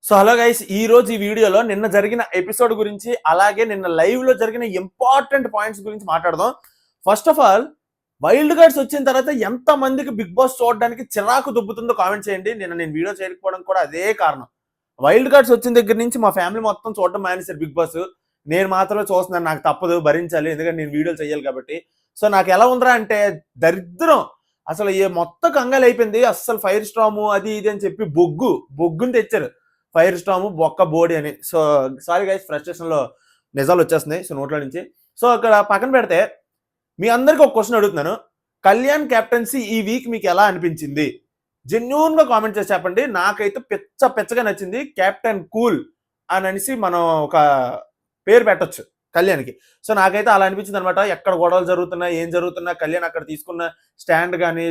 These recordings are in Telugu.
సో హలో గైస్, ఈ రోజు ఈ వీడియోలో నిన్న జరిగిన ఎపిసోడ్ గురించి అలాగే నిన్న లైవ్ లో జరిగిన ఇంపార్టెంట్ పాయింట్స్ గురించి మాట్లాడదాం. First of all, wild cards వచ్చిన తర్వాత ఎంత మందికి బిగ్ బాస్ చూడడానికి చిరాకు దుబ్బుతుందో కామెంట్ చేయండి. నేను వీడియో చేయకపోవడం కూడా అదే కారణం. వైల్డ్ కార్డ్స్ వచ్చిన దగ్గర నుంచి మా ఫ్యామిలీ మొత్తం చూడడం మానేశారు బిగ్ బాస్. నేను మాత్రమే చూస్తున్నాను, నాకు తప్పదు, భరించాలి, ఎందుకంటే నేను వీడియోలు చేయాలి కాబట్టి. సో నాకు ఎలా ఉందిరా అంటే దరిద్రం. అసలు ఏ మొత్తం కంగాలు అయిపోయింది. అసలు ఫైర్ స్టాము అది ఇది అని చెప్పి బొగ్గుని తెచ్చారు. ఫైర్ స్టామ్ బొక్క బోడి అని. సో సారీ గైస్, ఫ్రస్ట్రేషన్ లో నిజాలు వచ్చేస్తున్నాయి సో నోట్ల నుంచి. సో అక్కడ పక్కన పెడితే మీ అందరికి ఒక క్వశ్చన్ అడుగుతున్నాను. కళ్యాణ్ కెప్టెన్సీ ఈ వీక్ మీకు ఎలా అనిపించింది? జెన్యూన్ గా కామెంట్ చేసి చెప్పండి. నాకైతే పెచ్చగా నచ్చింది. కెప్టెన్ కూల్ అని అనేసి మనం ఒక పేరు పెట్టొచ్చు కళ్యాణ్కి. సో నాకైతే అలా అనిపించింది అనమాట. ఎక్కడ గొడవలు జరుగుతున్నా, ఏం జరుగుతున్నా, కళ్యాణ్ అక్కడ తీసుకున్న స్టాండ్ కానీ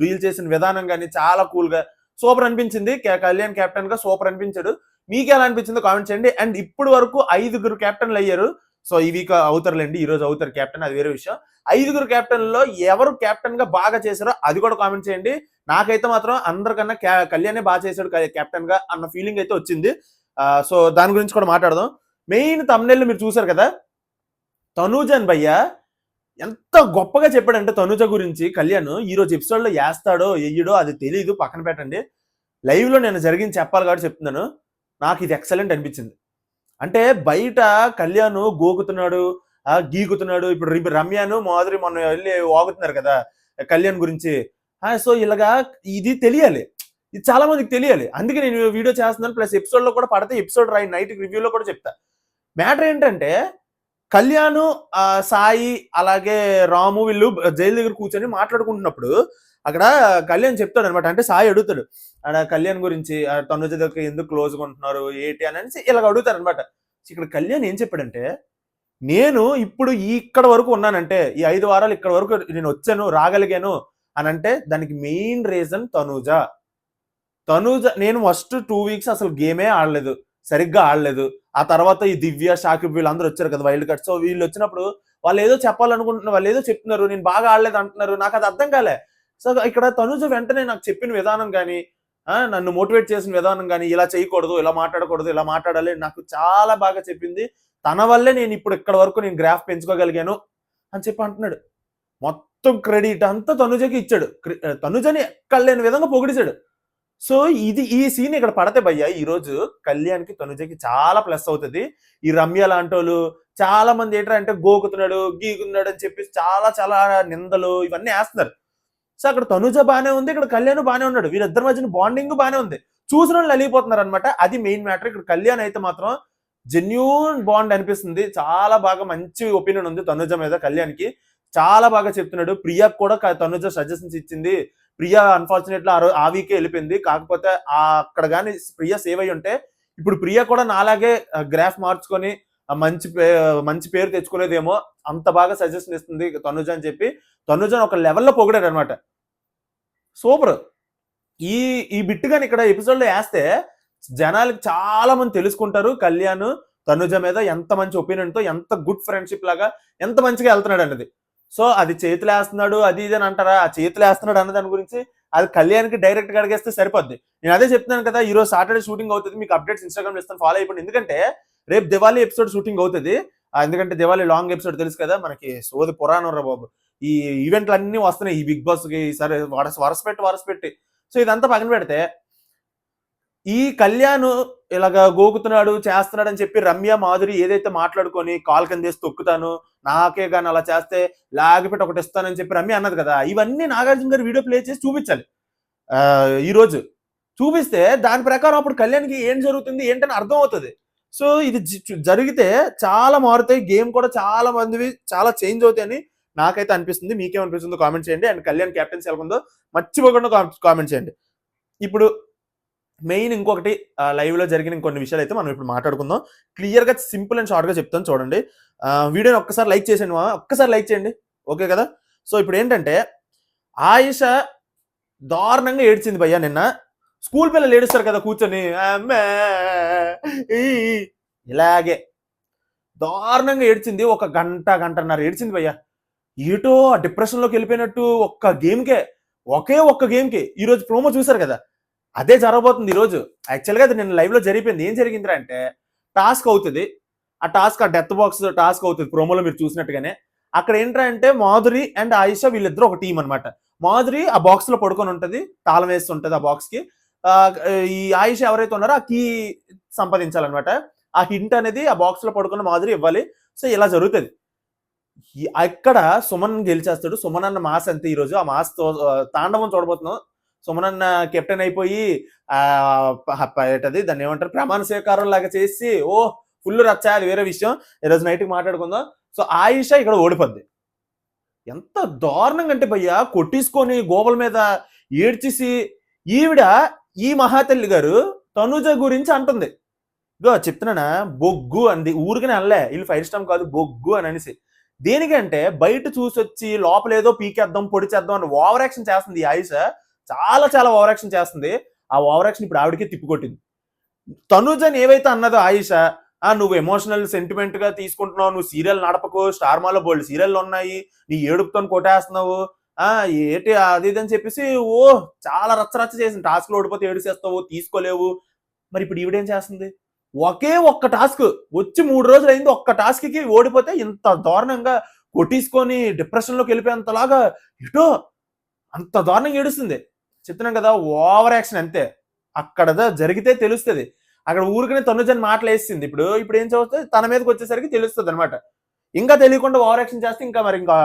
డీల్ చేసిన విధానం కానీ చాలా కూల్ గా సూపర్ అనిపించింది. కళ్యాణ్ కెప్టెన్ గా సూపర్ అనిపించాడు. మీకు ఎలా అనిపించిందో కామెంట్ చేయండి. అండ్ ఇప్పుడు వరకు 5 కెప్టెన్లు అయ్యారు. సో ఈ వీక్ అవుతారులేండి, ఈ రోజు అవుతారు కెప్టెన్, అది వేరే విషయం. 5 కెప్టెన్లో ఎవరు కెప్టెన్ గా బాగా చేశారో అది కూడా కామెంట్ చేయండి. నాకైతే మాత్రం అందరికన్నా కళ్యాణే బాగా చేశాడు కెప్టెన్ గా అన్న ఫీలింగ్ అయితే వచ్చింది. సో దాని గురించి కూడా మాట్లాడదాం. మెయిన్ తమ్నెల్ మీరు చూసారు కదా, తనూజన్ భయ్య ఎంత గొప్పగా చెప్పాడంటే తనుజ గురించి కళ్యాణ్. ఈ రోజు ఎపిసోడ్ లో వేస్తాడో వెయ్యడో అది తెలియదు, పక్కన పెట్టండి. లైవ్ లో నేను జరిగింది చెప్పాలి కాబట్టి చెప్తున్నాను. నాకు ఇది ఎక్సలెంట్ అనిపించింది. అంటే బయట కళ్యాణ్ గోకుతున్నాడు, గీకుతున్నాడు. ఇప్పుడు రమ్యను మాధురి మొన్న వెళ్ళి వాగుతున్నారు కదా కళ్యాణ్ గురించి. సో ఇలాగా ఇది తెలియాలి, ఇది చాలా మందికి తెలియాలి. అందుకే నేను వీడియో చేస్తున్నాను. ప్లస్ ఎపిసోడ్ లో కూడా పడితే ఎపిసోడ్ నైట్ రివ్యూలో కూడా చెప్తా. మ్యాటర్ ఏంటంటే కళ్యాణ్, సాయి అలాగే రాము వీళ్ళు జైలు దగ్గర కూర్చొని మాట్లాడుకుంటున్నప్పుడు అక్కడ కళ్యాణ్ చెప్తాడు అనమాట. అంటే సాయి అడుగుతాడు కళ్యాణ్ గురించి, తనుజ దగ్గర ఎందుకు క్లోజ్గా ఉంటున్నారు ఏంటి అని అనేసి ఇలాగ అడుగుతారు అనమాట. ఇక్కడ కళ్యాణ్ ఏం చెప్పాడంటే, నేను ఇప్పుడు ఇక్కడ వరకు ఉన్నానంటే, ఈ 5 వారాలు ఇక్కడ వరకు నేను వచ్చాను, రాగలిగాను అని అంటే దానికి మెయిన్ రీజన్ తనుజ. నేను ఫస్ట్ 2 వీక్స్ అసలు గేమే ఆడలేదు, సరిగ్గా ఆడలేదు. ఆ తర్వాత ఈ దివ్య, షాకిబ్ వీళ్ళందరూ వచ్చారు కదా వైల్డ్ కార్డ్. సో వీళ్ళు వచ్చినప్పుడు వాళ్ళు ఏదో చెప్పాలనుకుంటున్నారు, వాళ్ళు ఏదో చెప్తున్నారు, నేను బాగా ఆడలేదు అంటున్నారు, నాకు అది అర్థం కాలే. సో ఇక్కడ తనుజ వెంటనే నాకు చెప్పిన విధానం కానీ, నన్ను మోటివేట్ చేసిన విధానం కానీ, ఇలా చేయకూడదు, ఇలా మాట్లాడకూడదు, ఇలా మాట్లాడాలి, నాకు చాలా బాగా చెప్పింది. తన వల్లే నేను ఇప్పుడు ఇక్కడ వరకు నేను గ్రాఫ్ పెంచుకోగలిగాను అని చెప్పి అంటున్నాడు. మొత్తం క్రెడిట్ అంతా తనుజకి ఇచ్చాడు. తనుజని ఎక్కలేని విధంగా పొగిడిచాడు. సో ఈ సీన్ ఇక్కడ పడితే భయ్య ఈ రోజు కళ్యాణ్కి తనుజకి చాలా ప్లస్ అవుతుంది. ఈ రమ్య లాంటి వాళ్ళు చాలా మంది ఏంటంటే గోకుతున్నాడు, గీకుతున్నాడు అని చెప్పి చాలా నిందలు ఇవన్నీ వేస్తున్నారు. సో అక్కడ తనుజ బాగానే ఉంది, ఇక్కడ కళ్యాణ్ బాగానే ఉన్నాడు. వీళ్ళిద్దరి మధ్యన బాండింగ్ బాగానే ఉంది. చూసిన వాళ్ళు అలిగిపోతున్నారు అనమాట. అది మెయిన్ మ్యాటర్. ఇక్కడ కళ్యాణ్ అయితే మాత్రం జెన్యూన్ బాండ్ అనిపిస్తుంది. చాలా బాగా మంచి ఒపీనియన్ ఉంది తనుజ మీద కళ్యాణ్కి. చాలా బాగా చెప్తున్నాడు. ప్రియాకు కూడా తనుజ సజెషన్స్ ఇచ్చింది. ప్రియా అన్ఫార్చునేట్లీ ఆ వీకే వెళ్ళిపోయింది. కాకపోతే అక్కడ కానీ ప్రియా సేవ్ అయ్యి ఉంటే ఇప్పుడు ప్రియా కూడా నాలాగే గ్రాఫ్ మార్చుకొని మంచి పేరు తెచ్చుకునేదేమో. అంత బాగా సజెషన్ ఇస్తుంది తనుజ అని చెప్పి తనుజని ఒక లెవెల్లో పొగిడాడు అనమాట. సూపర్. ఈ బిట్ గాని ఇక్కడ ఎపిసోడ్ లో వేస్తే జనాలకి చాలా మంది తెలుసుకుంటారు కళ్యాణ్ తనుజ మీద ఎంత మంచి ఒపీనియన్ తో, ఎంత గుడ్ ఫ్రెండ్షిప్ లాగా, ఎంత మంచిగా వెళ్తున్నాడు అన్నది. సో అది చేతులు వేస్తున్నాడు అది ఇది అని అంటారా? ఆ చేతులు వేస్తున్నాడు అన్న దాని గురించి అది కళ్యాణ్కి డైరెక్ట్ గా అడిగేస్తే సరిపోద్ది. నేను అదే చెప్తున్నాను కదా, ఈ రోజు సాటర్డే షూటింగ్ అవుతుంది. మీకు అప్డేట్స్ ఇన్స్టాగ్రామ్ ఇస్తాను, ఫాలో అయిపోండి. ఎందుకంటే రేపు దివాళీ ఎపిసోడ్ షూటింగ్ అవుతుంది. ఎందుకంటే దివాళీ లాంగ్ ఎపిసోడ్ తెలుసు కదా మనకి, సోది పురాణం రా బాబు. ఈ ఈవెంట్లు అన్ని వస్తున్నాయి ఈ బిగ్ బాస్ కి. సరే వరస పెట్టి సో ఇదంతా పక్కన పెడితే ఈ కళ్యాణ్ ఇలాగా గోకుతున్నాడు చేస్తున్నాడు అని చెప్పి రమ్య, మాధురి ఏదైతే మాట్లాడుకొని కాల్ కింద చేసి తొక్కుతాను, నాకే కానీ అలా చేస్తే లాగిపెట్టి ఒకటి ఇస్తానని చెప్పి రమ్య అన్నది కదా, ఇవన్నీ నాగార్జున గారు వీడియో ప్లే చేసి చూపించాలి. ఈ రోజు చూపిస్తే దాని ప్రకారం అప్పుడు కళ్యాణ్కి ఏం జరుగుతుంది ఏంటని అర్థం అవుతుంది. సో ఇది జరిగితే చాలా మారుతాయి, గేమ్ కూడా చాలా మందివి చాలా చేంజ్ అవుతాయని నాకైతే అనిపిస్తుంది. మీకేమనిపిస్తుందో కామెంట్ చేయండి. అండ్ కళ్యాణ్ కెప్టెన్సీ ఎలా ఉందో మర్చిపోకుండా కామెంట్ చేయండి. ఇప్పుడు మెయిన్ ఇంకొకటి లైవ్ లో జరిగిన కొన్ని విషయాలు అయితే మనం ఇప్పుడు మాట్లాడుకుందాం. క్లియర్ గా సింపుల్ అండ్ షార్ట్ గా చెప్తాను చూడండి. వీడియోని ఒక్కసారి లైక్ చేసేయండి, ఒక్కసారి లైక్ చేయండి, ఓకే కదా? సో ఇప్పుడు ఏంటంటే ఆయిష దారుణంగా ఏడ్చింది భయ్యా నిన్న. స్కూల్ పిల్లలు ఏడుస్తారు కదా కూర్చొని ఇలాగే దారుణంగా ఏడ్చింది. ఒక గంటన్నర ఏడ్చింది భయ్యా. ఏటో డిప్రెషన్ లోకి వెళ్ళిపోయినట్టు ఒక్క గేమ్కే ఈ రోజు ప్రోమో చూసారు కదా, అదే జరగబోతుంది ఈరోజు. యాక్చువల్గా అది నిన్న లైవ్ లో జరిగిపోయింది. ఏం జరిగిందిరా అంటే టాస్క్ అవుతుంది. ఆ టాస్క్, ఆ డెత్ బాక్స్ టాస్క్ అవుతుంది ప్రోమోలో మీరు చూసినట్టుగానే. అక్కడ ఏంటంటే మాధురి అండ్ ఆయిషా వీళ్ళిద్దరూ ఒక టీం అనమాట. మాధురి ఆ బాక్స్ లో పడుకొని ఉంటది, తాళం వేస్తుంటది ఆ బాక్స్ కి. ఈ ఆయిషా ఎవరైతే ఉన్నారో ఆ కీ సంపాదించాలన్నమాట. ఆ హింట్ అనేది ఆ బాక్స్ లో పడుకున్న మాధురి ఇవ్వాలి. సో ఇలా జరుగుతుంది. అక్కడ సుమన్ గెలిచేస్తాడు. సుమన్ అన్న మాస్ అంతే ఈరోజు. ఆ మాస్ తాండవం చూడబోతున్నాం. సుమన్ అన్న కెప్టెన్ అయిపోయి ఏంటది దాన్ని ఏమంటారు, ప్రమాణ స్వీకారం లాగా చేసి ఫుల్ రచ్చ. అది వేరే విషయం, ఈరోజు నైట్కి మాట్లాడుకుందాం. సో ఆయిషా ఇక్కడ ఓడిపోద్ది. ఎంత దారుణంగా అంటే భయ్య, కొట్టించుకొని గోబల మీద ఏడ్చేసి ఈవిడ, ఈ మహాతల్లి గారు తనుజ గురించి అంటుంది. ఇగో చెప్తున్నానా, బొగ్గు అంది. ఊరికనే అనలే, వీళ్ళు ఫైర్ స్టామ్ కాదు బొగ్గు అని అనేసి. దేనికంటే బయట చూసొచ్చి లోపల ఏదో పీకేద్దాం పొడి చేద్దాం అని ఓవర్ యాక్షన్ చేస్తుంది ఈ ఆయిషా. చాలా చాలా ఓవర్ యాక్షన్ చేస్తుంది. ఆ ఓవర్ యాక్షన్ ఇప్పుడు ఆవిడకి తిప్పికొట్టింది. తనుజని ఏవైతే అన్నదో ఆయిషా, నువ్వు ఎమోషనల్ సెంటిమెంట్ గా తీసుకుంటున్నావు, నువ్వు సీరియల్ నడపకు, స్టార్ మాలో బోల్డ్ సీరియల్ ఉన్నాయి, నీ ఏడుపుతో కొట్టేస్తున్నావు, ఏంటి అది ఇది అని చెప్పేసి చాలా రచ్చరచ్చ చేసింది. టాస్క్ లో ఓడిపోతే ఏడుసేస్తావు, తీసుకోలేవు. మరి ఇప్పుడు ఈవిడేం చేస్తుంది? ఒకే ఒక్క టాస్క్ వచ్చి 3 రోజులు అయింది. ఒక్క టాస్క్ కి ఓడిపోతే ఇంత దారుణంగా కొట్టించుకొని డిప్రెషన్ లోకి వెళ్ళిపోయేంతలాగా ఇటో అంత దారుణంగా ఏడుస్తుంది. చెప్తున్నాం కదా, ఓవర్ యాక్షన్ అంతే. అక్కడ జరిగితే తెలుస్తుంది. అక్కడ ఊరికనే తనుజని మాటలు వేసింది. ఇప్పుడు ఏం చదువుతుంది, తన మీదకి వచ్చేసరికి తెలుస్తుంది అనమాట. ఇంకా తెలియకుండా ఓవర్ యాక్షన్ చేస్తే ఇంకా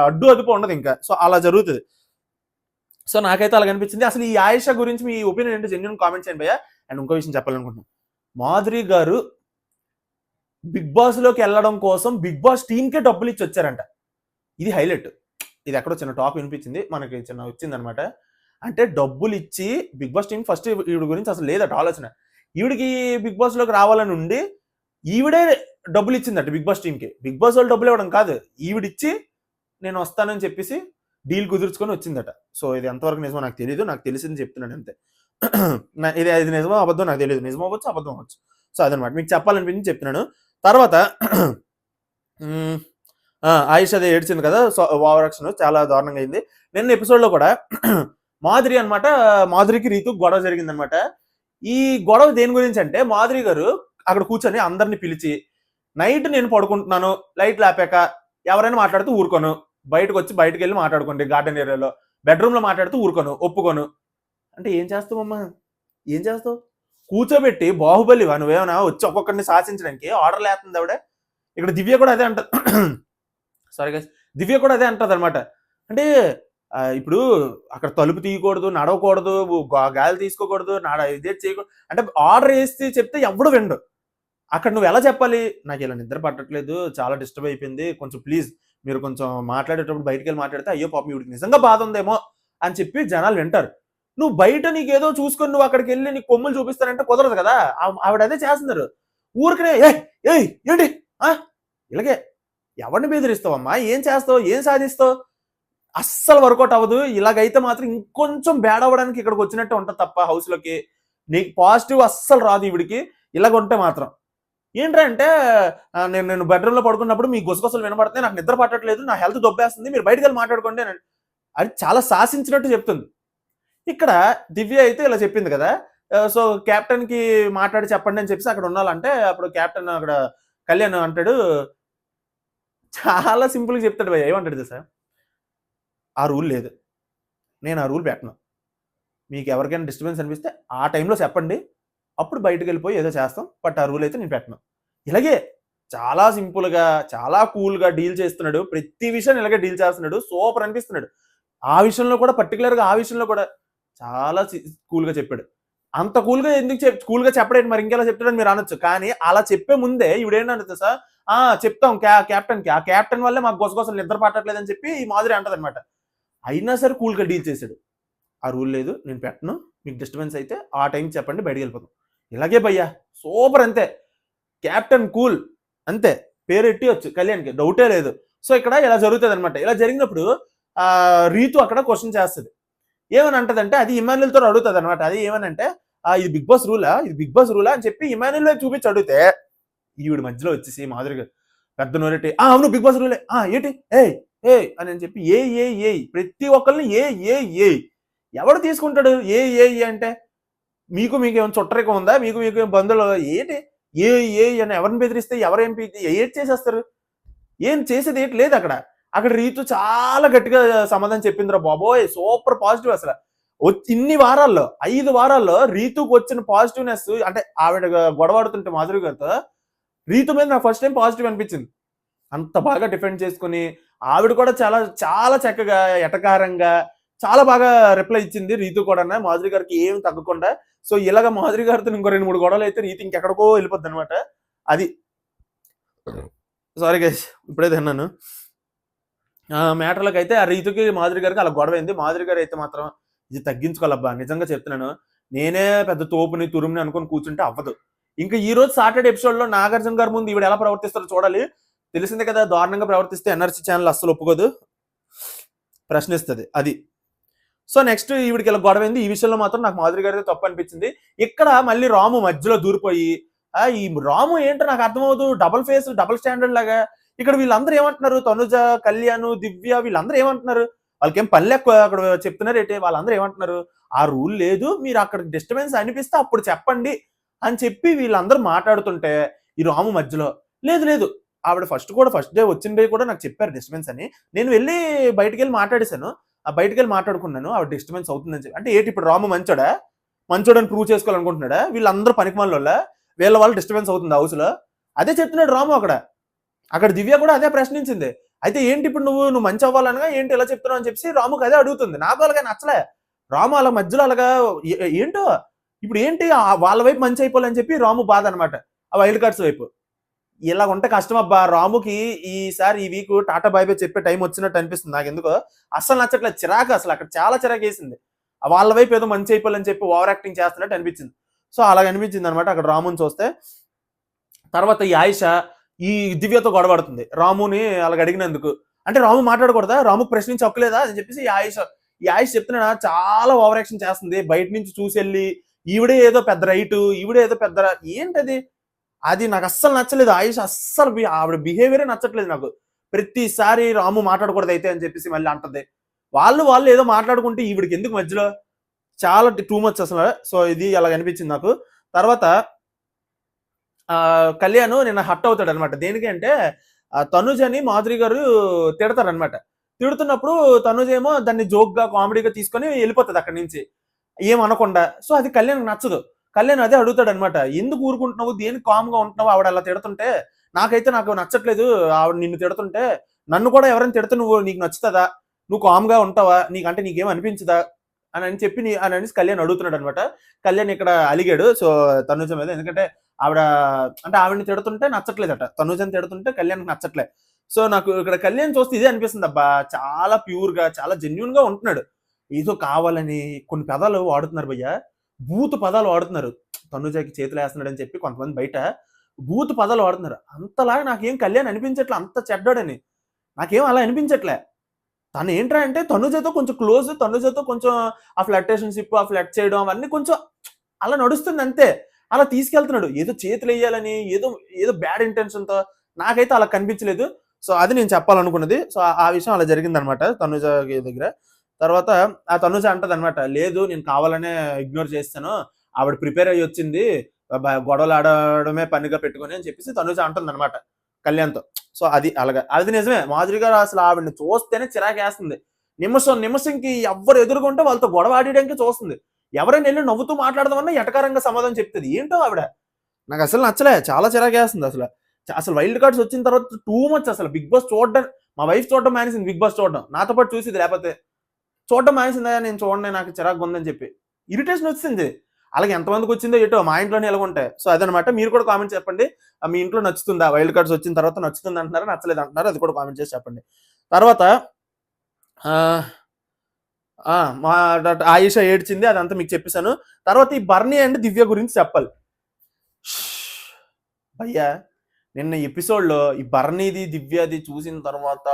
అడ్డు అదుపు ఉండదు ఇంకా. సో అలా జరుగుతుంది. సో నాకైతే అలా కనిపించింది. అసలు ఈ ఆయిషా గురించి మీ ఒపీనియన్ ఏంటో జెన్యూన్ కామెంట్ చేయండి భయ్య. అండ్ ఇంకో విషయం చెప్పాలనుకుంటున్నాను, మాధురి గారు బిగ్ బాస్ లోకి వెళ్ళడం కోసం బిగ్ బాస్ టీమ్ కే డబ్బులు ఇచ్చి వచ్చారంట. ఇది హైలైట్. ఇది ఎక్కడో చిన్న టాక్ వినిపించింది మనకి, చిన్న వచ్చింది అనమాట. అంటే డబ్బులు ఇచ్చి బిగ్ బాస్ టీం ఫస్ట్ ఈవిడ గురించి అసలు లేదట ఆలోచన. ఈవిడికి బిగ్ బాస్ లోకి రావాలని ఉండి ఈవిడే డబ్బులు ఇచ్చిందట బిగ్ బాస్ టీంకి. బిగ్ బాస్ వాళ్ళు డబ్బులు ఇవ్వడం కాదు, ఈవిడిచ్చి నేను వస్తానని చెప్పేసి డీల్ కుదుర్చుకొని వచ్చిందట. సో ఇది ఎంతవరకు నిజమో నాకు తెలియదు, నాకు తెలిసింది చెప్తున్నాను అంతే. ఇది నిజమో అబద్ధం నాకు తెలియదు, నిజం అవ్వచ్చు అబద్ధం అవ్వచ్చు. సో అదనమాట మీకు చెప్పాలనిపించి చెప్తున్నాను. తర్వాత ఆయిషా ఏడ్చింది కదా, సో ఓవర్ యాక్షన్ చాలా దారుణంగా అయింది. నిన్న ఎపిసోడ్ లో కూడా మాధురి అనమాట, మాధురికి రీతు గొడవ జరిగింది అనమాట. ఈ గొడవ దేని గురించి అంటే, మాధురి గారు అక్కడ కూర్చొని అందరిని పిలిచి, నైట్ నేను పడుకుంటున్నాను, లైట్లు ఆపాక ఎవరైనా మాట్లాడుతూ ఊరుకోను, బయటకు వెళ్ళి మాట్లాడుకోండి గార్డెన్ ఏరియాలో, బెడ్రూమ్ లో మాట్లాడుతూ ఊరుకోను, ఒప్పుకోను అంటే ఏం చేస్తావమ్మా, ఏం చేస్తావు? కూర్చోబెట్టి బాహుబలివా నువ్వేమైనా వచ్చి ఒక్కొక్కరిని శాసించడానికి ఆర్డర్లు వేస్తుంది ఆవిడ. ఇక్కడ దివ్య కూడా అదే అంటది. సారీ గైస్, దివ్య కూడా అదే అంటది అనమాట. అంటే ఇప్పుడు అక్కడ తలుపు తీయకూడదు, నడవకూడదు, గాలి తీసుకోకూడదు, ఇదే చేయకూడదు అంటే ఆర్డర్ వేసి చెప్తే ఎవడు విండు. అక్కడ నువ్వు ఎలా చెప్పాలి, నాకు ఇలా నిద్ర పట్టట్లేదు, చాలా డిస్టర్బ్ అయిపోయింది, కొంచెం ప్లీజ్ మీరు కొంచెం మాట్లాడేటప్పుడు బయటికి వెళ్ళి మాట్లాడితే అయ్యో పాపం వీడికి నిజంగా బాధ ఉందేమో అని చెప్పి జనాలు వింటారు. నువ్వు బయట నీకేదో చూసుకొని నువ్వు అక్కడికి వెళ్ళి నీ కొమ్ములు చూపిస్తానంటే కుదరదు కదా. ఆవిడ అదే చేస్తున్నారు. ఊరికనే ఏంటి ఇలాగే ఎవరిని బెదిరిస్తావమ్మా, ఏం చేస్తావు, ఏం సాధిస్తావు, అస్సలు వర్కౌట్ అవ్వదు. ఇలాగైతే మాత్రం ఇంకొంచెం బ్యాడ్ అవ్వడానికి ఇక్కడికి వచ్చినట్టు ఉంటుంది తప్ప హౌస్ లోకి నీకు పాజిటివ్ అస్సలు రాదు ఈవిడికి. ఇలాగ ఉంటే మాత్రం ఏంటంటే నేను బెడ్రూమ్ లో పడుకున్నప్పుడు మీ గుసగుసలు వినబడితే నాకు నిద్ర పట్టట్లేదు, నా హెల్త్ దొబ్బేస్తుంది, మీరు బయటకు వెళ్ళి మాట్లాడుకోండి అది చాలా శాసించినట్టు చెప్తుంది. ఇక్కడ దివ్య అయితే ఇలా చెప్పింది కదా, సో కెప్టెన్ కి మాట్లాడి చెప్పండి అని చెప్పేసి అక్కడ ఉండాలంటే అప్పుడు కెప్టెన్ అక్కడ కళ్యాణ్ అంటాడు, చాలా సింపుల్గా చెప్తాడు భయ్య. ఏమంటాడు సార్, ఆ రూల్ లేదు, నేను ఆ రూల్ పెట్టను, మీకు ఎవరికైనా డిస్టర్బెన్స్ అనిపిస్తే ఆ టైంలో చెప్పండి, అప్పుడు బయటకు వెళ్ళిపోయి ఏదో చేస్తాం, బట్ ఆ రూల్ అయితే నేను పెట్టను. ఇలాగే చాలా సింపుల్గా చాలా కూల్గా డీల్ చేస్తున్నాడు. ప్రతి విషయం ఇలాగే డీల్ చేస్తున్నాడు. సూపర్ అనిపిస్తున్నాడు. ఆ విషయంలో కూడా పర్టికులర్గా ఆ విషయంలో కూడా చాలా కూల్గా చెప్పాడు. అంత కూల్గా ఎందుకు కూల్గా చెప్పడం మరి ఇంకెలా చెప్తాడని మీరు అనొచ్చు. కానీ అలా చెప్పే ముందే ఇవిడేంటంటే సార్ చెప్తాం కెప్టెన్కి, ఆ కెప్టెన్ వల్లే మాకు గొసగొసలు నిద్ర పట్టట్లేదని చెప్పి ఈ మాదిరి అంటది అనమాట. అయినా సరే కూల్గా డీల్ చేశాడు. ఆ రూల్ లేదు, నేను పెట్టను, మీకు డిస్టర్బెన్స్ అయితే ఆ టైం చెప్పండి, బయటకు వెళ్ళిపోతాం. ఇలాగే భయ్యా సూపర్ అంతే. కెప్టెన్ కూల్ అంతే, పేరు ఎట్టివచ్చు కళ్యాణ్కి, డౌటే లేదు. సో ఇక్కడ ఇలా జరుగుతుంది అనమాట. ఇలా జరిగినప్పుడు రీతు అక్కడ క్వశ్చన్ చేస్తుంది. ఏమని అంటదంటే, అది ఇమాన్యుల్తో అడుగుతుంది అనమాట. అది ఏమనంటే ఇది బిగ్ బాస్ రూలా, ఇది బిగ్ బాస్ రూలా అని చెప్పి ఇమాన్యుల్ చూపించి అడిగితే ఈవిడ మధ్యలో వచ్చేసి మాదిరిగా పెద్ద నోరెట్టి అవును బిగ్ బాస్ రూలే, ఏంటి ఏ అని చెప్పి ఏ ప్రతి ఒక్కరిని ఏ ఎవడు తీసుకుంటాడు ఏ అంటే మీకు ఏమైనా చుట్టరికం ఉందా, మీకు ఏం బంధువులు ఏంటి, ఏ ఏ అని ఎవరిని బెదిరిస్తే ఎవరేం ఏది చేసేస్తారు, ఏం చేసేది ఏంటి లేదు అక్కడ. అక్కడ రీతు చాలా గట్టిగా సమాధానం చెప్పిందిరా బాబోయ్, సూపర్ పాజిటివ్ అసలు. ఇన్ని వారాల్లో 5 వారాల్లో రీతుకు వచ్చిన పాజిటివ్నెస్, అంటే ఆవిడ గొడవాడుతుంటే మాధురి గారితో రీతు మీద నాకు ఫస్ట్ టైం పాజిటివ్ అనిపించింది. అంత బాగా డిఫెండ్ చేసుకుని ఆవిడ కూడా చాలా చాలా చక్కగా ఎటకారంగా చాలా బాగా రిప్లై ఇచ్చింది రీతు కూడా, మాధురి గారికి ఏం తగ్గకుండా. సో ఇలాగ మాధురి గారితో ఇంకో 2-3 గొడవలు అయితే రీతు ఇంకెక్కడికో వెళ్ళిపోద్ది అనమాట. అది సారీ గైస్ ఇప్పుడే తిన్నాను. మ్యాటర్లకు అయితే ఆ రీతుకి మాధురి గారికి అలా గొడవ అయింది. మాధురి గారు అయితే మాత్రం ఇది తగ్గించుకోవాలబ్బా, నిజంగా చెప్తున్నాను, నేనే పెద్ద తోపుని తురుముని అనుకుని కూర్చుంటే అవ్వదు. ఇంకా ఈ రోజు సాటర్డే ఎపిసోడ్ లో నాగార్జున గారి ముందు ఈవిడ ఎలా ప్రవర్తిస్తారో చూడాలి. తెలిసిందే కదా, దారుణంగా ప్రవర్తిస్తే ఎన్ఆర్సీ ఛానల్ అస్సలు ఒప్పుకోదు, ప్రశ్నిస్తుంది అది. సో నెక్స్ట్ ఈవిడికి ఇలా గొడవైంది. ఈ విషయంలో మాత్రం నాకు మాధురి గారితో తప్పు అనిపించింది. ఇక్కడ మళ్ళీ రాము మధ్యలో దూరిపోయి, ఈ రాము ఏంటో నాకు అర్థమవుతూ డబుల్ ఫేస్ డబుల్ స్టాండర్డ్ లాగా. ఇక్కడ వీళ్ళందరూ ఏమంటున్నారు, తనుజ, కళ్యాణ్, దివ్య వీళ్ళందరూ ఏమంటున్నారు, వాళ్ళకేం పని లెక్క అక్కడ చెప్తున్నారు ఏంటి, వాళ్ళందరూ ఏమంటున్నారు, ఆ రూల్ లేదు, మీరు అక్కడ డిస్టర్బెన్స్ అనిపిస్తే అప్పుడు చెప్పండి అని చెప్పి వీళ్ళందరూ మాట్లాడుతుంటే ఈ రాము మధ్యలో లేదు లేదు, ఆవిడ ఫస్ట్ డే వచ్చిన డే కూడా నాకు చెప్పారు డిస్టర్బెన్స్ అని. నేను వెళ్ళి బయటికి వెళ్ళి మాట్లాడేశాను, ఆ బయటికి వెళ్ళి మాట్లాడుకున్నాను, ఆవిడ డిస్టర్బెన్స్ అవుతుందని చెప్పి. అంటే ఏంటి ఇప్పుడు రాము మంచోడని ప్రూవ్ చేసుకోవాలనుకుంటున్నాడా, వీళ్ళందరూ పనికిమాల వీళ్ళ వాళ్ళు డిస్టర్బెన్స్ అవుతుంది హౌస్ లో, అదే చెప్తున్నాడు రాము. అక్కడ దివ్య కూడా అదే ప్రశ్నించింది. అయితే ఏంటి ఇప్పుడు నువ్వు మంచి అవ్వాలనగా ఏంటి ఇలా చెప్తున్నావు అని చెప్పి రాముకి అదే అడుగుతుంది. నాకు అలాగే నచ్చలే, రాము అలా మధ్యలో అలాగా ఏంటో ఇప్పుడు ఏంటి వాళ్ళ వైపు మంచి అయిపోవాలని చెప్పి రాము బాధ అనమాట, ఆ వైల్డ్ కార్డ్స్ వైపు. ఇలా ఉంటే కష్టం అబ్బా. రాముకి ఈసారి ఈ వీక్ టాటా బాయ్ బాయ్ చెప్పే టైం వచ్చినట్టు అనిపిస్తుంది నాకు. ఎందుకో అస్సలు నచ్చట్లేదు, చిరాకు, అసలు అక్కడ చాలా చిరాకు వేసింది. వాళ్ళ వైపు ఏదో మంచి అయిపోవాలని చెప్పి ఓవర్ యాక్టింగ్ చేస్తున్నట్టు అనిపించింది. సో అలాగ అనిపించింది అనమాట అక్కడ రాముని చూస్తే. తర్వాత ఈ ఆయిష ఈ దివ్యతో గొడవడుతుంది రాముని అలాగ అడిగినందుకు. అంటే రాము మాట్లాడకూడదా, రాము ప్రశ్నించి హక్కులేదా అని చెప్పేసి ఈ ఆయిష చెప్తున్నా చాలా ఓవర్ యాక్షన్ చేస్తుంది. బయట నుంచి చూసెళ్ళి ఈవిడే ఏదో పెద్ద రైటు, ఈవిడే ఏదో పెద్ద ఏంటది, అది నాకు అస్సలు నచ్చలేదు. ఆయుష్ అస్సలు ఆవిడ బిహేవియరే నచ్చట్లేదు నాకు. ప్రతిసారి రాము మాట్లాడకూడదు అయితే అని చెప్పేసి మళ్ళీ అంటది. వాళ్ళు ఏదో మాట్లాడుకుంటే ఈవిడికి ఎందుకు మధ్యలో, చాలా టూ మచ్ అసలు. సో ఇది అలా అనిపించింది నాకు. తర్వాత కళ్యాణ్ నిన్న హట్ అవుతాడు అనమాట. దేనికి అంటే తనుజని మాధురి గారు తిడతారనమాట. తిడుతున్నప్పుడు తనుజ ఏమో దాన్ని జోక్గా కామెడీగా తీసుకొని వెళ్ళిపోతుంది అక్కడి నుంచి ఏమనకుండా. సో అది కళ్యాణ్ నచ్చదు. కళ్యాణ్ అదే అడుగుతాడు అనమాట, ఎందుకు ఊరుకుంటున్నావు, దేనికి కామ్గా ఉంటున్నావు, ఆవిడ అలా తిడుతుంటే నాకు నచ్చట్లేదు, ఆవిడ నిన్ను తిడుతుంటే, నన్ను కూడా ఎవరైనా తిడితే నీకు నచ్చుతుందా, నువ్వు కామ్గా ఉంటావా, నీకేం అనిపించదా అని చెప్పి అనేసి కళ్యాణ్ అడుగుతున్నాడు అనమాట. కళ్యాణ్ ఇక్కడ అలిగాడు సో తనుజ మీద. ఎందుకంటే ఆవిడని తిడుతుంటే నచ్చట్లేదట, తనుజని తిడుతుంటే కళ్యాణ్కి నచ్చట్లే. సో నాకు ఇక్కడ కళ్యాణ్ చూస్తే ఇదే అనిపిస్తుంది అబ్బా, చాలా ప్యూర్ గా చాలా జెన్యున్ గా ఉంటున్నాడు. ఏదో కావాలని కొన్ని పదాలు వాడుతున్నారు భయ్య, బూత్ పదాలు వాడుతున్నారు. తనుజకి చేతులు వేస్తున్నాడు అని చెప్పి కొంతమంది బయట బూత్ పదాలు వాడుతున్నారు. అంతలాగా నాకేం కళ్యాణ్ అనిపించట్లే అంత చెడ్డాడని, నాకేం అలా అనిపించట్లే. తను ఏంట్రా అంటే తనుజతో కొంచెం క్లోజ్, తనుజతో కొంచెం ఆ ఫ్లర్టేషన్షిప్, ఆ ఫ్లర్ట్ చేయడం అవన్నీ కొంచెం అలా నడుస్తుంది అంతే. అలా తీసుకెళ్తున్నాడు ఏదో చేతులు వేయాలని, ఏదో బ్యాడ్ ఇంటెన్షన్తో. నాకైతే అలా కనిపించలేదు. సో అది నేను చెప్పాలనుకున్నది. సో ఆ విషయం అలా జరిగింది అనమాట తనుజ దగ్గర. తర్వాత ఆ తనుజ అంటది అనమాట, లేదు నేను కావాలనే ఇగ్నోర్ చేస్తాను, ఆవిడ ప్రిపేర్ అయ్యి వచ్చింది గొడవలు ఆడడమే పనిగా పెట్టుకుని అని చెప్పేసి తనుజ అంటుంది అనమాట కళ్యాణ్తో. సో అది నిజమే. మాధురి గారు అసలు ఆవిడని చూస్తేనే చిరాకేస్తుంది. నిమిషంకి ఎవరు ఎదుర్కొంటే వాళ్ళతో గొడవ ఆడడానికి చూస్తుంది. ఎవరైనా వెళ్ళి నవ్వుతూ మాట్లాడదామన్నా ఎటకారంగా సమాధానం చెప్తుంది. ఏంటో ఆవిడ నాకు అసలు నచ్చలే, చాలా చిరాకేస్తుంది అసలు వైల్డ్ కార్డ్స్ వచ్చిన తర్వాత టూ మచ్ అసలు. బిగ్ బాస్ చూడడం, మా వైఫ్ చూడడం మానేసింది, బిగ్ బాస్ చూడడం నాతో పాటు చూసింది, లేకపోతే చూడడం మానేసిందా, నేను చూడండి నాకు చిరాకు ఉందని చెప్పి ఇరిటేషన్ వచ్చింది. అలాగే ఎంతమందికి వచ్చిందో ఏటో, మా ఇంట్లోనే ఎలాగుంటాయి. సో అదనమాట. మీరు కూడా కామెంట్ చెప్పండి, మీ ఇంట్లో నచ్చుతుందా, వైల్డ్ కార్డ్స్ వచ్చిన తర్వాత నచ్చుతుంది అంటున్నారా, నచ్చలేదు అంటున్నారా, అది కూడా కామెంట్ చేసి చెప్పండి. తర్వాత మా ఆయిష ఏడ్చింది, అదంతా మీకు చెప్పేశాను. తర్వాత ఈ బర్నీ అండ్ దివ్య గురించి చెప్పాలి భయ్యా. నిన్న ఎపిసోడ్లో ఈ బర్నీది దివ్యది చూసిన తర్వాత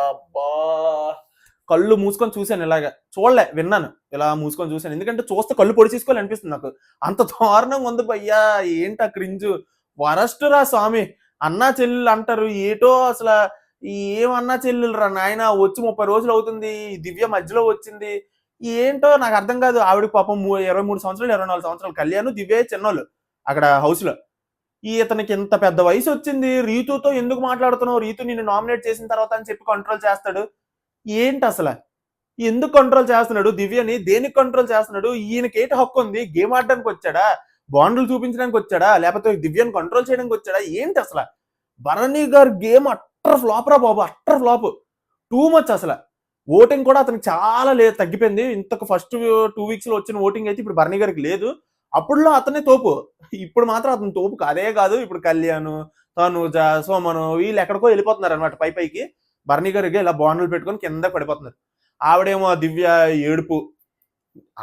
కళ్ళు మూసుకొని చూశాను. ఇలాగా చూడలే, విన్నాను, ఇలా మూసుకొని చూశాను. ఎందుకంటే చూస్తే కళ్ళు పొడి చేసుకోవాలి అనిపిస్తుంది నాకు, అంత దారుణంగా ఉంది భయ్యా. ఏంటి ఆ క్రింజు, వరస్ట్ రా స్వామి. అన్నా చెల్లెలు అంటారు ఏటో, అసలు ఏమన్నా చెల్లెలు రా నాయన, వచ్చి 30 రోజులు అవుతుంది, దివ్య మధ్యలో వచ్చింది, ఏంటో నాకు అర్థం కాదు. ఆవిడకి పాపం 23 సంవత్సరాలు, 24 సంవత్సరాలు. కళ్యాణ్, దివ్య చిన్నోళ్ళు అక్కడ హౌస్‌లో. ఇతనికి ఇంత పెద్ద వయసొచ్చింది. రీతుతో ఎందుకు మాట్లాడుతున్నావు? రీతు నిన్ను నామినేట్ చేసిన తర్వాత అని చెప్పి కంట్రోల్ చేస్తాడు. ఏంటసల? ఎందుకు కంట్రోల్ చేస్తున్నాడు? దివ్యని దేనికి కంట్రోల్ చేస్తున్నాడు? ఈయనకేటి హక్కుంది? గేమ్ ఆడడానికొచ్చాడా? బాండ్లు చూపించడానికొచ్చాడా? లేపోతే దివ్యని కంట్రోల్ చేయడానికొచ్చాడా? ఏంటసల? భరణి గారి గేమ్ అట్టర్ ఫ్లాప్ రా బాబు. Utter flop. టూ మచ్ అసల. ఓటింగ్ కూడా అతనికి చాలా తగ్గిపోయింది. ఇంతకు ఫస్ట్ 2 వీక్స్‌లో వచ్చిన ఓటింగ్ అయితే ఇప్పుడు భరణి గారికి లేదు. అప్పుడులో అతనే తోపు. ఇప్పుడు మాత్రం అతను తోపు కాదే కాదు. ఇప్పుడు కళ్యాణ్, తనూజ, సోమను వీళ్ళు ఎక్కడికో వెళ్ళిపోతున్నారనమాట పైకి. భరణి గారికి ఇలా బాండ్లు పెట్టుకొని కింద పడిపోతున్నారు. ఆవిడేమో దివ్య ఏడుపు.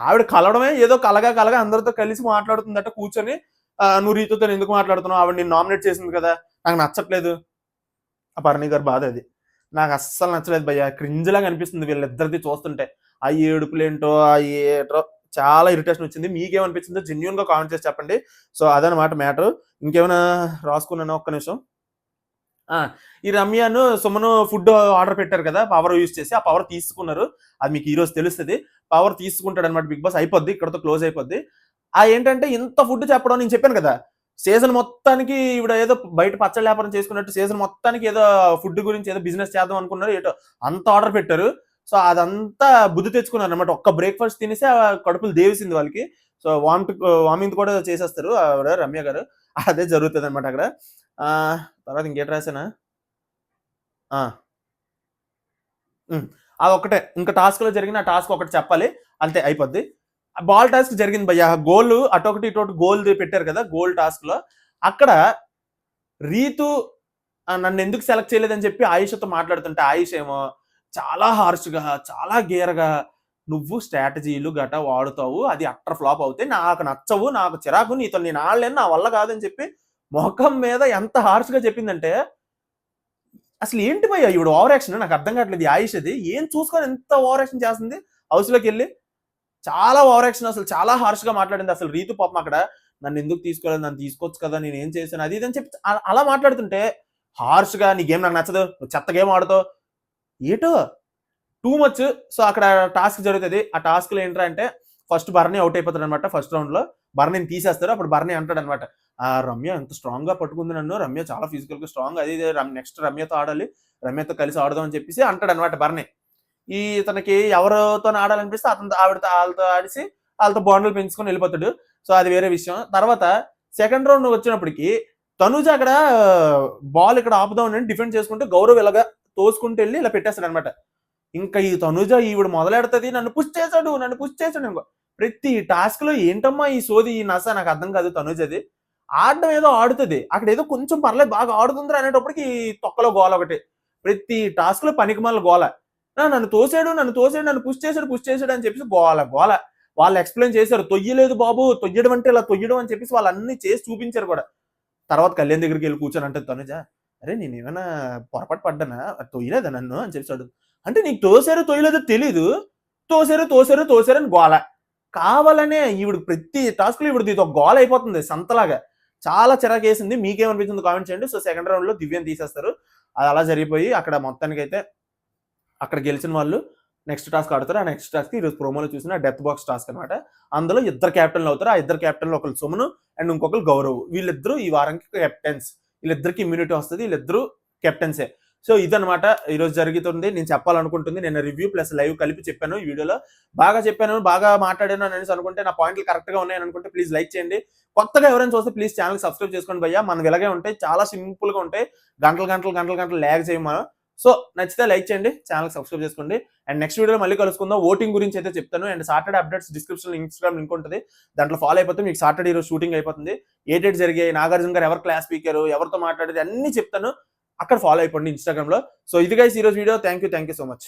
ఆవిడ కలవడమే ఏదో కలగా అందరితో కలిసి మాట్లాడుతుందట కూర్చొని. నువ్వు రీతుతో ఎందుకు మాట్లాడుతున్నావు? ఆవిడ నేను నామినేట్ చేసింది కదా, నాకు నచ్చట్లేదు. ఆ భరణి గారి బాధ అది. నాకు అస్సలు నచ్చలేదు భయ్య. క్రింజ్ లాగా అనిపిస్తుంది వీళ్ళిద్దరిది చూస్తుంటే. ఆ ఏడుపులేంటో, ఆ ఏటో చాలా ఇరిటేషన్ వచ్చింది. మీకేమనిపించిందో జెన్యూన్ గా కామెంట్ చేసి చెప్పండి. సో అదనమాట మ్యాటర్. ఇంకేమైనా రాసుకున్నాను ఒక్క నిమిషం. ఈ రమ్యను సుమను ఫుడ్ ఆర్డర్ పెట్టారు కదా పవర్ యూజ్ చేసి. ఆ పవర్ తీసుకున్నారు. అది మీకు ఈ రోజు తెలుస్తుంది. పవర్ తీసుకుంటాడు అనమాట బిగ్ బాస్. అయిపోద్ది, ఇక్కడతో క్లోజ్ అయిపోద్ది. ఏంటంటే ఇంత ఫుడ్ చెప్పడం నేను చెప్పాను కదా, సీజన్ మొత్తానికి ఇవిడ ఏదో బయట పచ్చడి వ్యాపారం చేసుకున్నట్టు సీజన్ మొత్తానికి ఏదో ఫుడ్ గురించి ఏదో బిజినెస్ చేద్దాం అనుకున్నారు. ఏటో అంత ఆర్డర్ పెట్టారు. సో అదంతా బుద్ధి తెచ్చుకున్నారు అనమాట. ఒక్క బ్రేక్ఫాస్ట్ తినేసి కడుపులు దేవిసింది వాళ్ళకి. సో వామింగ్ కూడా చేసేస్తారు ఆవిడ రమ్య గారు. అదే జరుగుతుంది అనమాట అక్కడ. తర్వాత ఇంకేటి రాసానా? అదొక్కటే. ఇంకా టాస్క్‌లో జరిగిన ఆ టాస్క్ ఒకటి చెప్పాలి. అంతే అయిపోద్ది. బాల్ టాస్క్ జరిగింది భయ్య. గోల్ అటొకటి ఇటొకటి గోల్ పెట్టారు కదా గోల్ టాస్క్‌లో. అక్కడ రీతు నన్ను ఎందుకు సెలెక్ట్ చేయలేదని చెప్పి ఆయిషతో మాట్లాడుతుంటే ఆయిష ఏమో చాలా హార్ష్‌గా, చాలా గేరగా, నువ్వు స్ట్రాటజీలు గటా వాడుతావు. అది అట్టర్ ఫ్లాప్ అవుతాయి. నాకు నచ్చవు. నాకు చిరాకు. నీతో నేను ఆడలేను. నా వల్ల కాదని చెప్పి మొఖం మీద ఎంత హార్ష్‌గా చెప్పిందంటే, అసలు ఏంటి భయ్య ఈవిడ ఓవర్ యాక్షన్ నాకు అర్థం కావట్లేదు. ఈ ఆయిషది ఏం చూసుకొని ఎంత ఓవర్ యాక్షన్ చేస్తుంది హౌస్‌లోకి వెళ్ళి. చాలా ఓవర్ యాక్షన్, అసలు చాలా హార్ష్‌గా మాట్లాడింది. అసలు రీతు పాపం అక్కడ నన్ను ఎందుకు తీసుకోలేదు, నన్ను తీసుకోవచ్చు కదా, నేను ఏం చేశాను అది ఇది అని చెప్పి అలా మాట్లాడుతుంటే హార్ష్‌గా నీ గేమ్ నాకు నచ్చదు, నువ్వు చెత్త గేమ్ ఆడుతావు, ఏటో టూ మచ్. సో అక్కడ టాస్క్ జరుగుతుంది. ఆ టాస్క్లో ఏంట్రా అంటే ఫస్ట్ భరణి అవుట్ అయిపోతాడు అనమాట. ఫస్ట్ రౌండ్ లో భరణిని తీసేస్తారు. అప్పుడు భరణి అంటాడు అనమాట, రమ్య ఎంత స్ట్రాంగ్ గా పట్టుకుంది నన్ను, రమ్య చాలా ఫిజికల్ గా స్ట్రాంగ్, అది నెక్స్ట్ రమ్యతో ఆడాలి, రమ్యతో కలిసి ఆడదాం అని చెప్పేసి అంటాడు అనమాట భరణి. తనకి ఎవరితో ఆడాలనిపిస్తే వాళ్ళతో ఆడిసి వాళ్ళతో బాండ్లు పెంచుకొని వెళ్ళిపోతాడు. సో అది వేరే విషయం. తర్వాత సెకండ్ రౌండ్ వచ్చినప్పటికి తనుజ అక్కడ బాల్ ఇక్కడ ఆపుదాం అని డిఫెండ్ చేసుకుంటే గౌరవ్ ఇలాగా తోసుకుంటూ వెళ్ళి ఇలా పెట్టేస్తాడు అనమాట. ఇంకా ఈ తనుజ ఈవిడ మొదలెడతది, నన్ను పుష్ చేశాడు. ప్రతి టాస్క్ లో ఏంటమ్మా ఈ సోది, ఈ నస నాకు అర్థం కాదు. తనుజది ఆడడం ఏదో ఆడుతుంది, అక్కడ ఏదో కొంచెం పర్లేదు బాగా ఆడుతుంది అనేటప్పటికి తొక్కలో గోల ఒకటి. ప్రతి టాస్క్ లో పనికిమాల గోల. నన్ను తోసాడు, నన్ను పుష్ చేశాడు అని చెప్పేసి గోల. వాళ్ళు ఎక్స్ప్లెయిన్ చేశారు, తొయ్యలేదు బాబు, తొయ్యడం అంటే ఇలా తొయ్యడం అని చెప్పేసి వాళ్ళు అన్ని చేసి చూపించారు కూడా. తర్వాత కళ్యాణ్ దగ్గరికి వెళ్ళి కూర్చొని అంటే తనుజ, అరే నేను ఏమైనా పొరపాటు పడ్డానా, తొయ్యలేదా నన్ను అని చెప్పాడు. అంటే నీకు తోసారో తొయ్యలేదో తెలీదు, తోసారు అని గోల. కావాలనే ఈవిడ ప్రతి టాస్క్ లో ఈవిడది ఒక గోల అయిపోతుంది సంతలాగా. చాలా చిరాకేసింది. మీకేమనిపించింది కామెంట్ చేయండి. సో సెకండ్ రౌండ్ లో దివ్యని తీసేస్తారు. అది అలా జరిగిపోయి అక్కడ మొత్తానికి అయితే అక్కడ గెలిచిన వాళ్ళు నెక్స్ట్ టాస్క్ ఆడతారు. ఆ నెక్స్ట్ టాస్క్ ఈరోజు ప్రోమోలో చూసిన డెత్ బాక్స్ టాస్క్ అనమాట. అందులో ఇద్దరు క్యాప్టెన్లు అవుతారు. ఆ ఇద్దరు క్యాప్టెన్లు ఒకరు సుమను అండ్ ఇంకొకరు గౌరవ్. వీళ్ళిద్దరూ ఈ వారానికి కెప్టెన్స్. వీళ్ళిద్దరికి ఇమ్యూనిటీ వస్తుంది. వీళ్ళిద్దరూ కెప్టెన్సే. సో ఇదనమాట ఈరోజు జరుగుతుంది. నేను చెప్పాలనుకుంటుంది. నేను రివ్యూ ప్లస్ లైవ్ కలిపి చెప్పాను ఈ వీడియోలో. బాగా చెప్పాను, బాగా మాట్లాడాను అనేసి అనుకుంటే, నా పాయింట్లు కరెక్ట్ గా ఉన్నాయని అనుకుంటే ప్లీజ్ లైక్ చేయండి. కొత్తగా ఎవరైనా చూస్తే ప్లీజ్ ఛానల్ సబ్స్క్రైబ్ చేసుకోండి భయ్యా. మనవి ఇలాగే ఉంటాయి, చాలా సింపుల్ గా ఉంటాయి. గంటలు ల్యాగ్ చేయం మనం. సో నచ్చితే లైక్ చేయండి, ఛానల్ సబ్స్క్రైబ్ చేసుకోండి. అండ్ నెక్స్ట్ వీడియోలో మళ్ళీ కలుసుకుందాం. ఓటింగ్ గురించి అయితే చెప్తాను. And Saturday updates description Instagram link ఉంటుంది, దాంట్లో ఫాలో అయిపోతే మీకు సాటర్డే ఈరోజు షూటింగ్ అయిపోతుంది. ఏటేటి జరిగాయి, నాగార్జున గారు ఎవరు క్లాస్ స్పీకర్, ఎవరితో మాట్లాడేది అన్ని చెప్తాను. అక్కడ ఫాలో అయిపోండి ఇన్స్టాగ్రామ్ లో. సో ఇది గైస్ ఈరోజు video. Thank you so much.